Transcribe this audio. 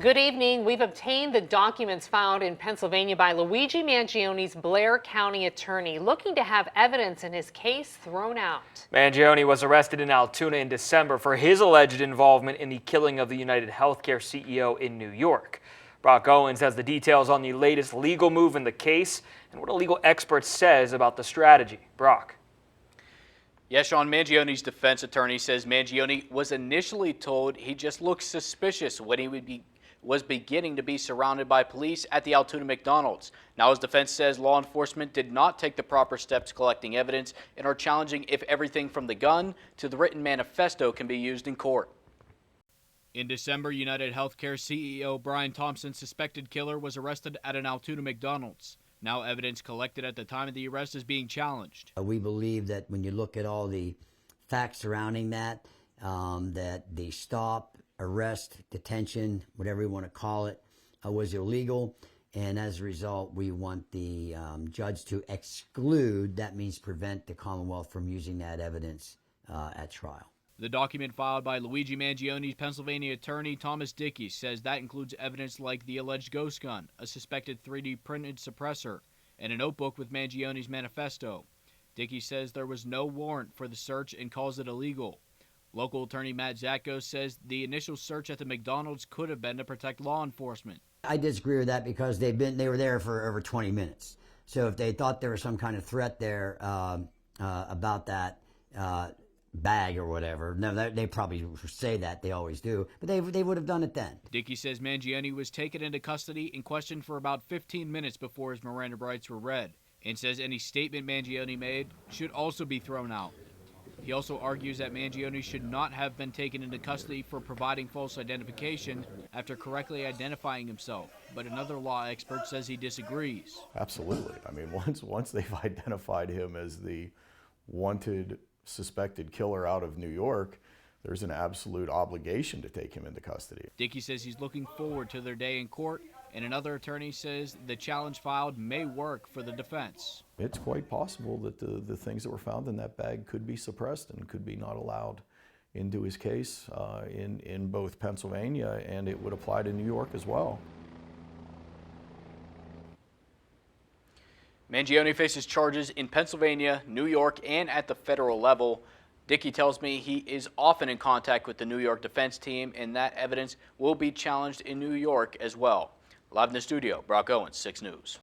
Good evening. We've obtained the documents found in Pennsylvania by Luigi Mangione's Blair County attorney, looking to have evidence in his case thrown out. Mangione was arrested in Altoona in December for his alleged involvement in the killing of the United Healthcare CEO in New York. Brock Owens has the details on the latest legal move in the case and what a legal expert says about the strategy. Brock. Yes, Sean, Mangione's defense attorney says Mangione was initially told he just looked suspicious when he was beginning to be surrounded by police at the Altoona McDonald's. Now his defense says law enforcement did not take the proper steps collecting evidence and are challenging if everything from the gun to the written manifesto can be used in court. In December, United Healthcare CEO Brian Thompson's suspected killer was arrested at an Altoona McDonald's. Now evidence collected at the time of the arrest is being challenged. We believe that when you look at all the facts surrounding that the stop, arrest, detention, whatever you want to call it, was illegal. And as a result, we want the judge to exclude, that means prevent the Commonwealth from using that evidence at trial. The document filed by Luigi Mangione's Pennsylvania attorney, Thomas Dickey, says that includes evidence like the alleged ghost gun, a suspected 3D printed suppressor, and a notebook with Mangione's manifesto. Dickey says there was no warrant for the search and calls it illegal. Local attorney Matt Zatko says the initial search at the McDonald's could have been to protect law enforcement. I disagree with that because they were there for over 20 minutes. So if they thought there was some kind of threat there about that bag or whatever, no, they probably say that, they always do, but they would have done it then. Dickey says Mangione was taken into custody and questioned for about 15 minutes before his Miranda rights were read, and says any statement Mangione made should also be thrown out. He also argues that Mangione should not have been taken into custody for providing false identification after correctly identifying himself, but another law expert says he disagrees. Absolutely. I mean, once they've identified him as the wanted suspected killer out of New York, there's an absolute obligation to take him into custody. Dickey says he's looking forward to their day in court, and another attorney says the challenge filed may work for the defense. It's quite possible that the things that were found in that bag could be suppressed and could be not allowed into his case in both Pennsylvania, and it would apply to New York as well. Mangione faces charges in Pennsylvania, New York, and at the federal level. Dickey tells me he is often in contact with the New York defense team, and that evidence will be challenged in New York as well. Live in the studio, Brock Owens, 6 News.